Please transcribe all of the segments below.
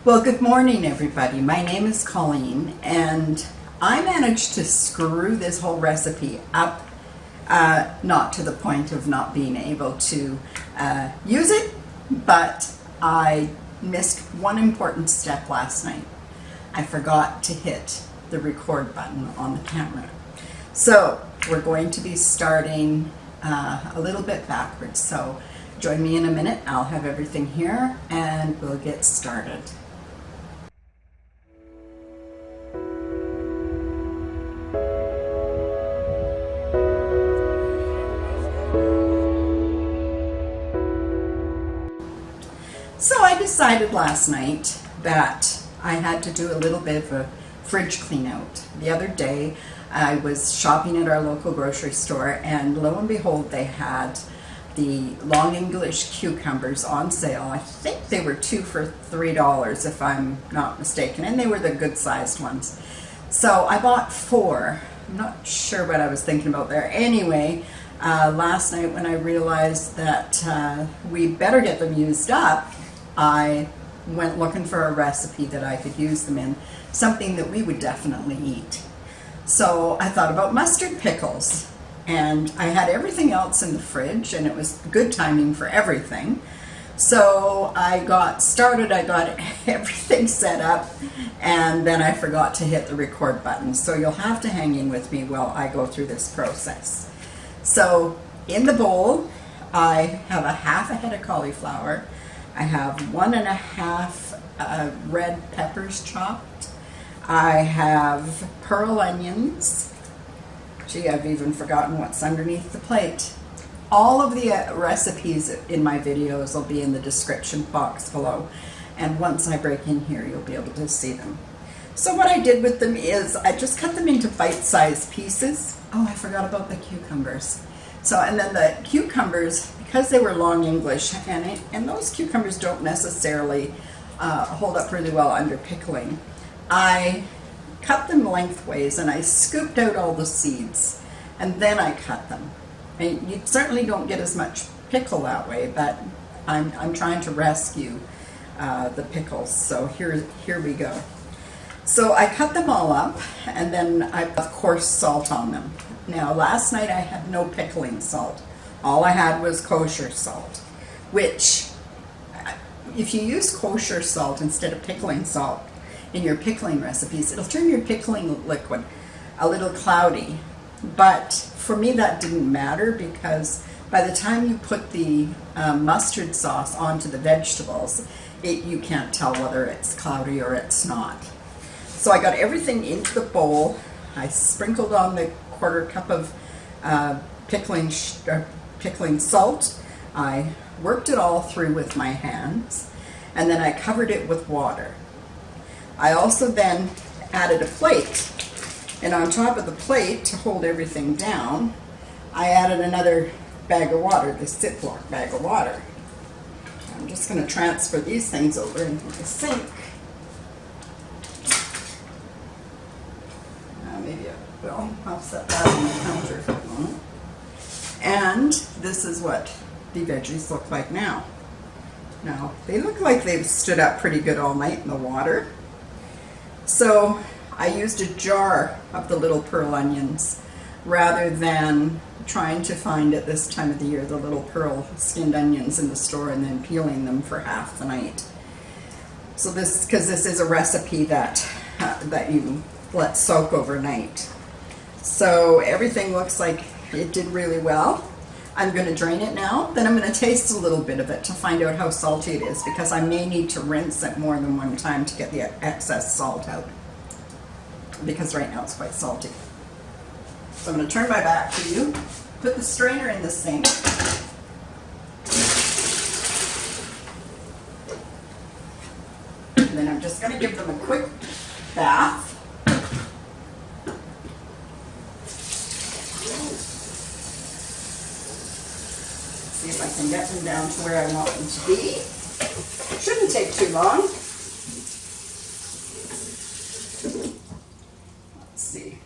Well, good morning, everybody. My name is Colleen, and I managed to screw this whole recipe up, not to the point of not being able to use it, but I missed one important step last night. I forgot to hit the record button on the camera. So we're going to be starting a little bit backwards. So join me in a minute. I'll have everything here and we'll get started. So I decided last night that I had to do a little bit of a fridge clean out. The other day I was shopping at our local grocery store, and lo and behold, they had the long English cucumbers on sale. I think they were 2 for $3 if I'm not mistaken, and they were the good sized ones. So I bought 4. I'm not sure what I was thinking about there. Anyway, last night when I realized that we better get them used up, I went looking for a recipe that I could use them in, something that we would definitely eat. So I thought about mustard pickles, and I had everything else in the fridge, and it was good timing for everything. So I got started, I got everything set up, and then I forgot to hit the record button. So you'll have to hang in with me while I go through this process. So in the bowl, I have a half a head of cauliflower. I have 1.5 red peppers chopped. I have pearl onions. Gee, I've even forgotten what's underneath the plate. All of the recipes in my videos will be in the description box below. And once I break in here, you'll be able to see them. So what I did with them is I just cut them into bite-sized pieces. Oh, I forgot about the cucumbers. So, and then the cucumbers, because they were long English, and those cucumbers don't necessarily hold up really well under pickling, I cut them lengthways and I scooped out all the seeds, and then I cut them. And you certainly don't get as much pickle that way, but I'm trying to rescue the pickles. So here we go. So I cut them all up, and then I of course salt on them. Now last night I had no pickling salt. All I had was kosher salt, which if you use kosher salt instead of pickling salt in your pickling recipes, it'll turn your pickling liquid a little cloudy. But for me that didn't matter, because by the time you put the mustard sauce onto the vegetables, you can't tell whether it's cloudy or it's not. So I got everything into the bowl. I sprinkled on the 1/4 cup of pickling salt. I worked it all through with my hands, and then I covered it with water. I also then added a plate, and on top of the plate, to hold everything down, I added another bag of water, the Ziploc bag of water. I'm just going to transfer these things over into the sink. Maybe I'll set that on the counter for a moment. And this is what the veggies look like now. Now, they look like they've stood up pretty good all night in the water. So I used a jar of the little pearl onions rather than trying to find at this time of the year the little pearl skinned onions in the store and then peeling them for half the night. So because this is a recipe that you let soak overnight. So everything looks like it did really well. I'm going to drain it now, then I'm going to taste a little bit of it to find out how salty it is, because I may need to rinse it more than one time to get the excess salt out, because right now it's quite salty. So I'm going to turn my back to you, put the strainer in the sink. And then I'm just going to give them a quick bath. See if I can get them down to where I want them to be. Shouldn't take too long. Let's see.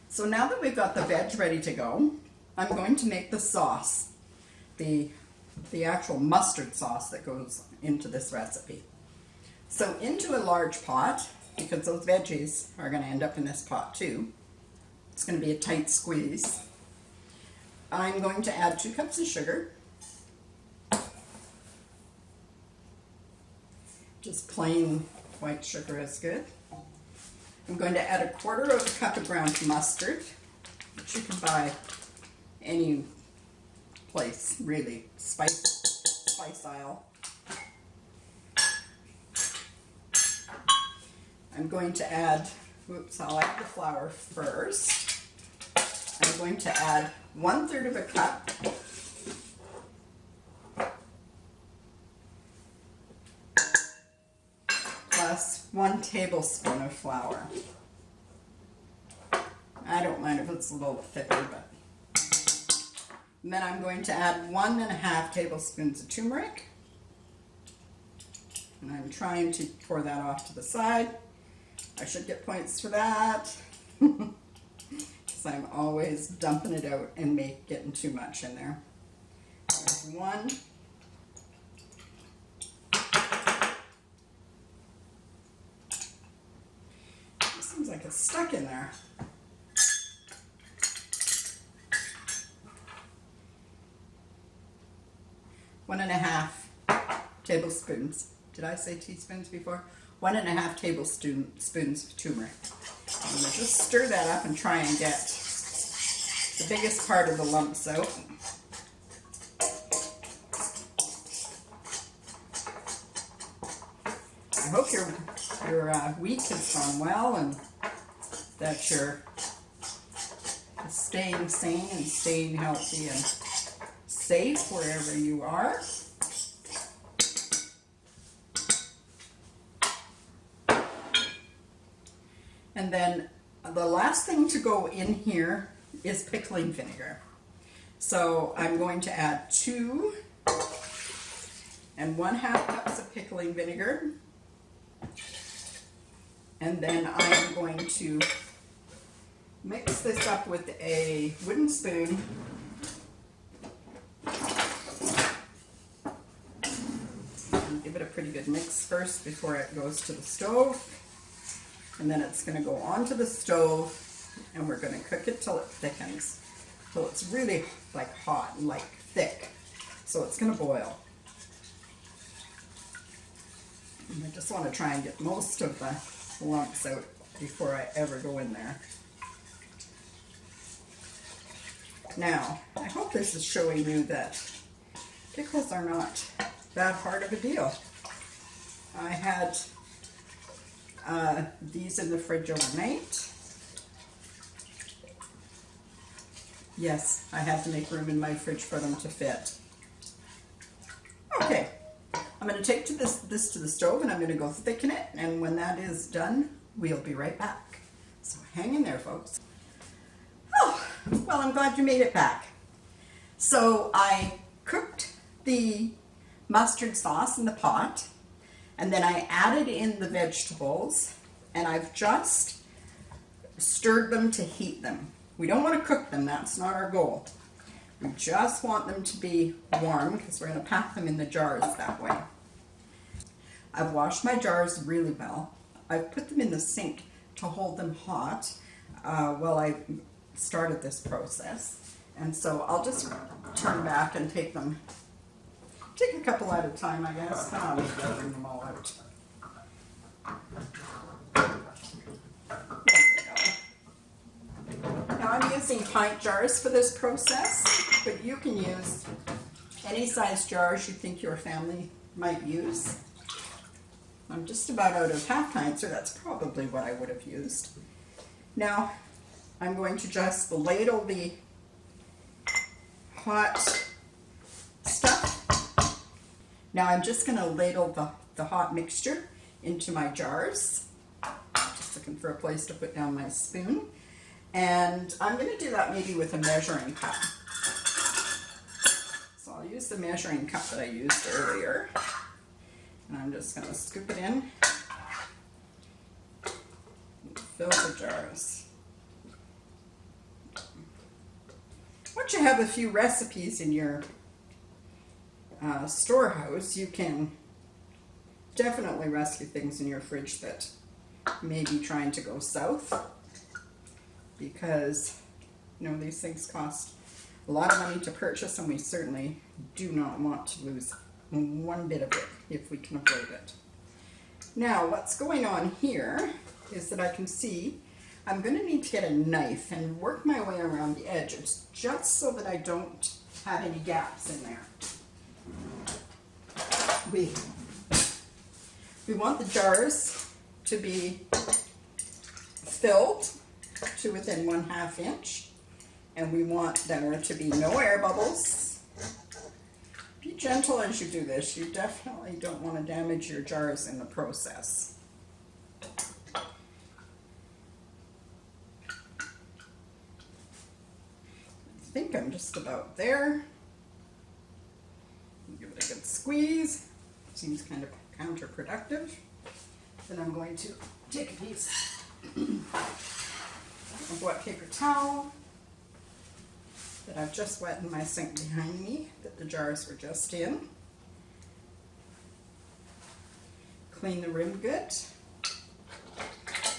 So now that we've got the veg ready to go, I'm going to make the sauce, the actual mustard sauce that goes into this recipe. So into a large pot, because those veggies are going to end up in this pot too, it's going to be a tight squeeze. I'm going to add 2 cups of sugar. Just plain white sugar is good. I'm going to add 1/4 cup of ground mustard, which you can buy any place, really, spice aisle. I'm going to add, I'll add the flour first. I'm going to add 1/3 cup plus 1 tablespoon of flour. I don't mind if it's a little thicker, but. And then I'm going to add 1½ tablespoons of turmeric. And I'm trying to pour that off to the side. I should get points for that. Because I'm always dumping it out and getting too much in there. There's 1. It seems like it's stuck in there. 1½ tablespoons. Did I say teaspoons before? 1½ tablespoons of turmeric. I'm going to just stir that up and try and get the biggest part of the lumps out. I hope your week has gone well and that you're staying sane and staying healthy and safe wherever you are. And then the last thing to go in here is pickling vinegar. So I'm going to add 2 1/2 cups of pickling vinegar. And then I'm going to mix this up with a wooden spoon. And give it a pretty good mix first before it goes to the stove. And then it's going to go onto the stove and we're going to cook it till it thickens. Till it's really like hot and like thick. So it's going to boil. And I just want to try and get most of the lumps out before I ever go in there. Now, I hope this is showing you that pickles are not that hard of a deal. I had these in the fridge overnight. Yes, I had to make room in my fridge for them to fit. Okay, I'm going to take this to the stove and I'm going to go thicken it, and when that is done, we'll be right back. So hang in there, folks. Oh, well, I'm glad you made it back. So I cooked the mustard sauce in the pot, and then I added in the vegetables, and I've just stirred them to heat them. We don't want to cook them, that's not our goal. We just want them to be warm because we're going to pack them in the jars that way. I've washed my jars really well. I've put them in the sink to hold them hot while I started this process. And so I'll just turn back and take a couple at a time, I guess. I don't need to bring them all out. There we go. Now I'm using pint jars for this process, but you can use any size jars you think your family might use. I'm just about out of half pints, so that's probably what I would have used. Now I'm going to just ladle the hot stuff. Now I'm just going to ladle the hot mixture into my jars. Just looking for a place to put down my spoon. And I'm going to do that maybe with a measuring cup. So I'll use the measuring cup that I used earlier. And I'm just going to scoop it in and fill the jars. that you have a few recipes in your storehouse, you can definitely rescue things in your fridge that may be trying to go south, because these things cost a lot of money to purchase, and we certainly do not want to lose one bit of it if we can avoid it. Now, what's going on here is that I can see I'm going to need to get a knife and work my way around the edges just so that I don't have any gaps in there. We want the jars to be filled to within 1/2 inch, and we want there to be no air bubbles. Be gentle as you do this. You definitely don't want to damage your jars in the process. I think I'm just about there. Give it a good squeeze. Seems kind of counterproductive. Then I'm going to take a piece of wet paper towel that I've just wet in my sink behind me, that the jars were just in. Clean the rim good.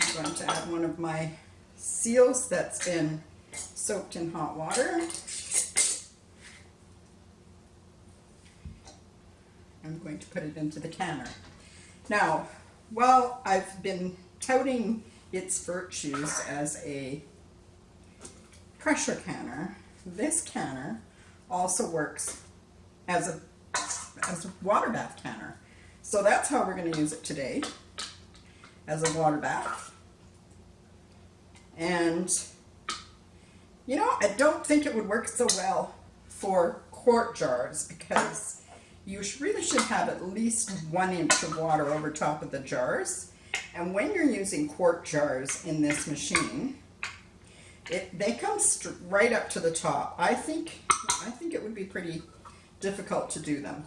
I'm going to add one of my seals that's been soaked in hot water. I'm going to put it into the canner. Now, while I've been touting its virtues as a pressure canner, this canner also works as a water bath canner. So that's how we're going to use it today, as a water bath. And I don't think it would work so well for quart jars, because you really should have at least 1 inch of water over top of the jars. And when you're using quart jars in this machine, they come right up to the top. I think it would be pretty difficult to do them.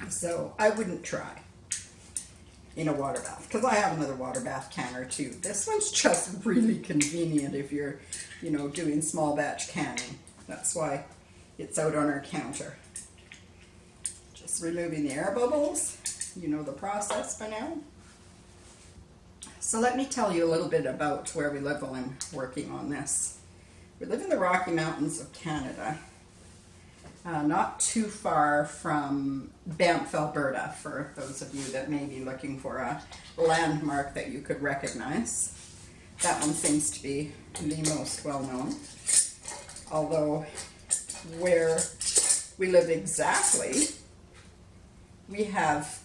So I wouldn't try in a water bath, because I have another water bath canner too. This one's just really convenient if you're, doing small batch canning. That's why it's out on our counter. Just removing the air bubbles. You know the process by now. So let me tell you a little bit about where we live while I'm working on this. We live in the Rocky Mountains of Canada, not too far from Banff, Alberta, for those of you that may be looking for a landmark that you could recognize. That one seems to be the most well-known, although where we live exactly, we have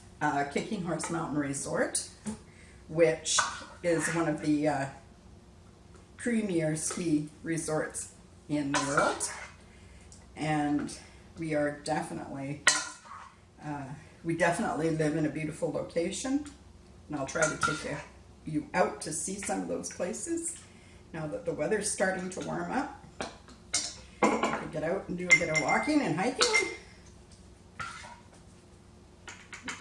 Kicking Horse Mountain Resort, which is one of the premier ski resorts in the world. And we are definitely, we definitely live in a beautiful location. And I'll try to take you out to see some of those places now that the weather's starting to warm up. We can get out and do a bit of walking and hiking.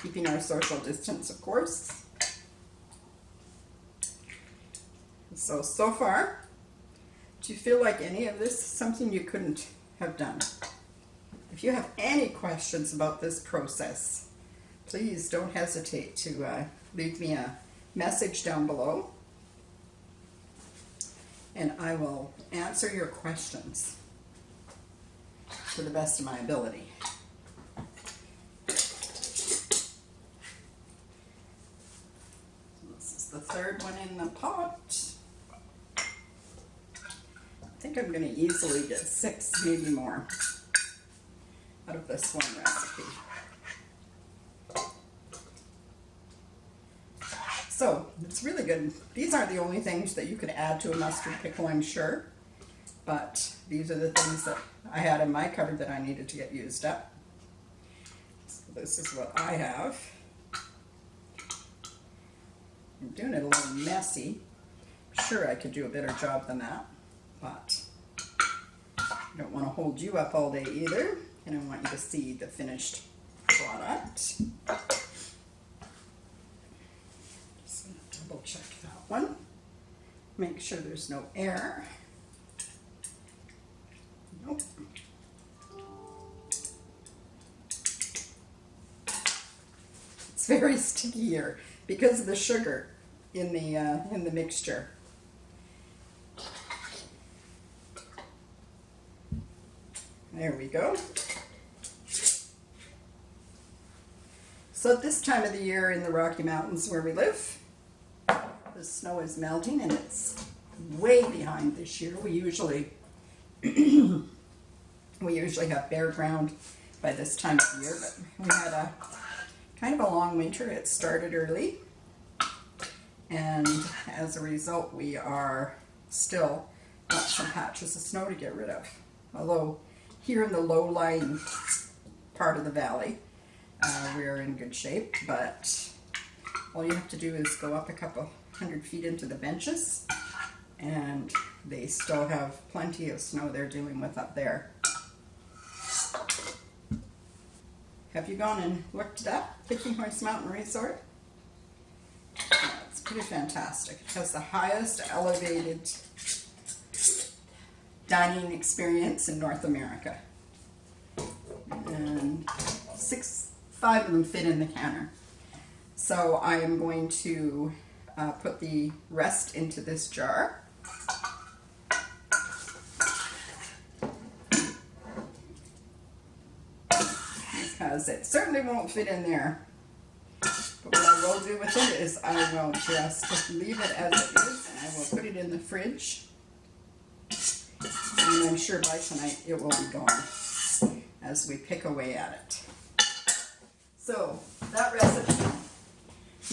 Keeping our social distance, of course. So far, do you feel like any of this is something you couldn't have done? If you have any questions about this process, please don't hesitate to leave me a message down below, and I will answer your questions to the best of my ability. The third one in the pot. I think I'm going to easily get 6, maybe more, out of this one recipe. So it's really good. These aren't the only things that you could add to a mustard pickle, I'm sure, but these are the things that I had in my cupboard that I needed to get used up. So this is what I have. I'm doing it a little messy. I'm sure I could do a better job than that, but I don't want to hold you up all day either, and I want you to see the finished product. Just going to double check that one. Make sure there's no air. Nope. It's very sticky here because of the sugar in the mixture. There we go. So at this time of the year in the Rocky Mountains where we live, the snow is melting and it's way behind this year. We usually have bare ground by this time of year, but we had a kind of a long winter. It started early, and as a result we are still got some patches of snow to get rid of. Although here in the low-lying part of the valley, we're in good shape, but all you have to do is go up a couple 100 feet into the benches and they still have plenty of snow they're dealing with up there. Have you gone and looked it up, Picking Horse Mountain Resort? Yeah, it's pretty fantastic. It has the highest elevated dining experience in North America. And 5 of them fit in the canner. So I am going to put the rest into this jar. Because it certainly won't fit in there. But what I will do with it is I will just leave it as it is, and I will put it in the fridge. And I'm sure by tonight it will be gone as we pick away at it. So that recipe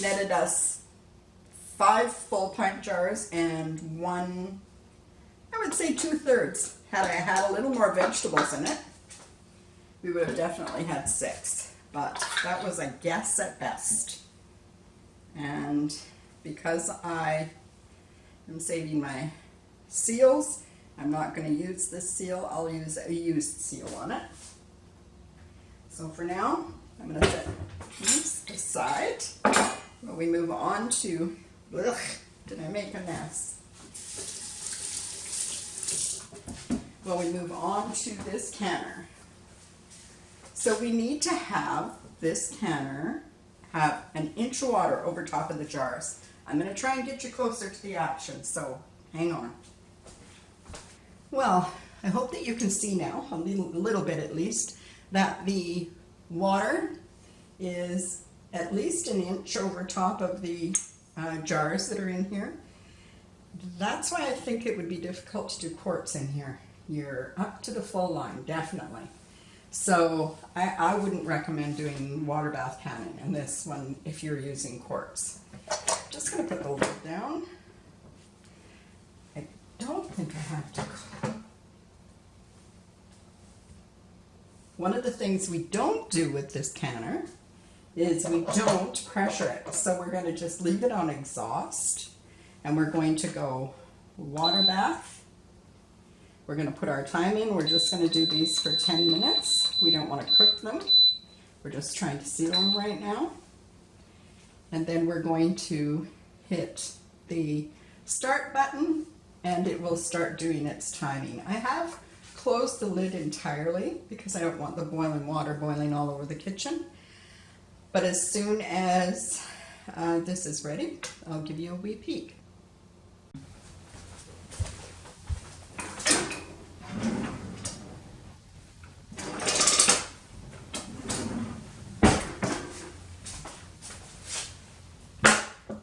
netted us 5 full pint jars and 1, I would say 2/3. Had I had a little more vegetables in it, we would have definitely had 6, but that was a guess at best. And because I am saving my seals, I'm not going to use this seal. I'll use a used seal on it. So for now, I'm going to set these aside. When we move on to, ugh, did I make a mess? Well, we move on to this canner. So we need to have this canner have an inch of water over top of the jars. I'm going to try and get you closer to the action, so hang on. Well, I hope that you can see now, a little bit at least, that the water is at least an inch over top of the jars that are in here. That's why I think it would be difficult to do quarts in here. You're up to the full line, definitely. So I wouldn't recommend doing water bath canning in this one if you're using quarts. Just going to put the lid down. I don't think I have to. One of the things we don't do with this canner is we don't pressure it. So we're going to just leave it on exhaust, and we're going to go water bath. We're going to put our time in. We're just going to do these for 10 minutes. We don't want to cook them. We're just trying to seal them right now. And then we're going to hit the start button and it will start doing its timing. I have closed the lid entirely because I don't want the boiling water boiling all over the kitchen. But as soon as this is ready, I'll give you a wee peek.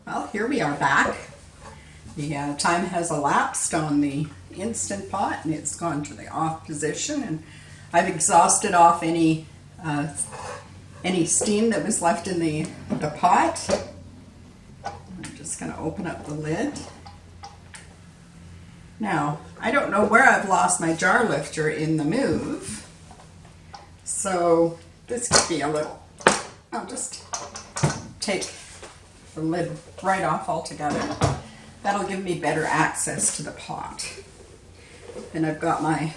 Well, here we are back. The time has elapsed on the Instant Pot and it's gone to the off position, and I've exhausted off any steam that was left in the pot. I'm just going to open up the lid. Now, I don't know where I've lost my jar lifter in the move, so this could be a little, I'll just take the lid right off altogether. That'll give me better access to the pot. And I've got my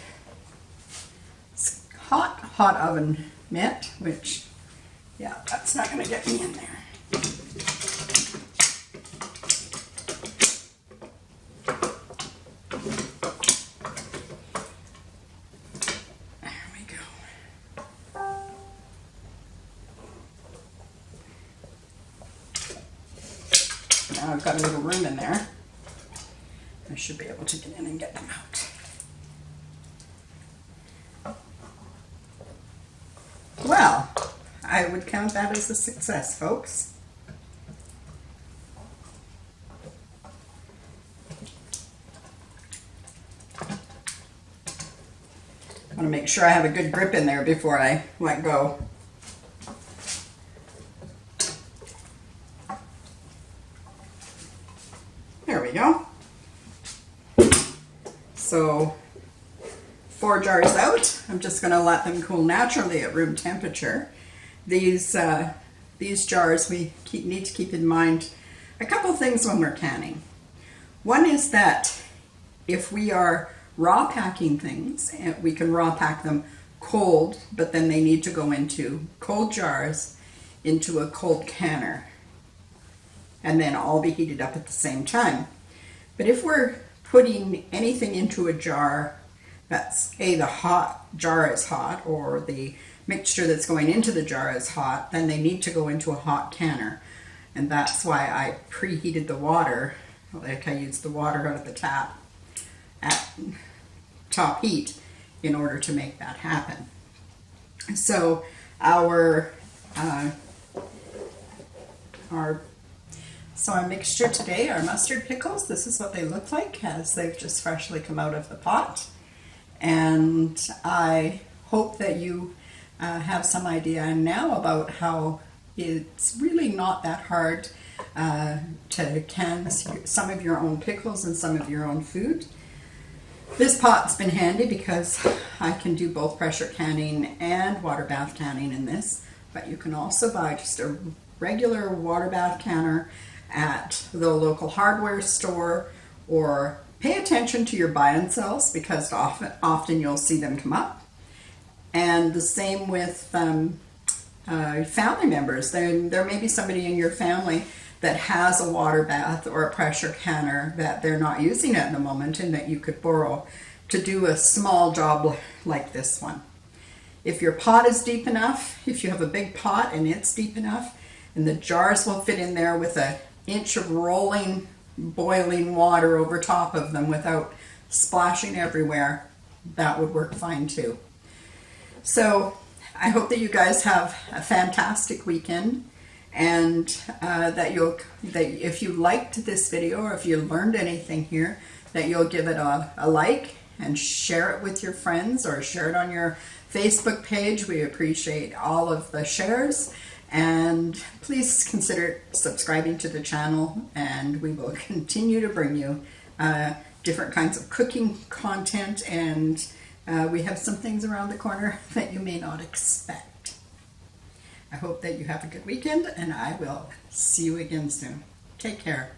hot oven mitt, which, yeah, that's not going to get me in there. Now I've got a little room in there. I should be able to get in and get them out. Well, I would count that as a success, folks. I want to make sure I have a good grip in there before I let go. There we go. So 4 jars out. I'm just going to let them cool naturally at room temperature. These jars, we need to keep in mind a couple things when we're canning. One is that if we are raw packing things, we can raw pack them cold, but then they need to go into cold jars into a cold canner, and then all be heated up at the same time. But if we're putting anything into a jar that's the hot jar is hot, or the mixture that's going into the jar is hot, then they need to go into a hot canner. And that's why I preheated the water, like I used the water out of the tap at top heat in order to make that happen. So our mixture today, our mustard pickles, this is what they look like as they've just freshly come out of the pot. And I hope that you have some idea now about how it's really not that hard to can some of your own pickles and some of your own food. This pot's been handy because I can do both pressure canning and water bath canning in this, but you can also buy just a regular water bath canner at the local hardware store, or pay attention to your buy and sells because often you'll see them come up. And the same with family members. There may be somebody in your family that has a water bath or a pressure canner that they're not using at the moment and that you could borrow to do a small job like this one. If your pot is deep enough, if you have a big pot and it's deep enough, and the jars will fit in there with an inch of rolling, boiling water over top of them without splashing everywhere, that would work fine too. So I hope that you guys have a fantastic weekend, and that if you liked this video or if you learned anything here, that you'll give it a like and share it with your friends or share it on your Facebook page. We appreciate all of the shares, and please consider subscribing to the channel, and we will continue to bring you different kinds of cooking content, and we have some things around the corner that you may not expect. I hope that you have a good weekend, and I will see you again soon. Take care.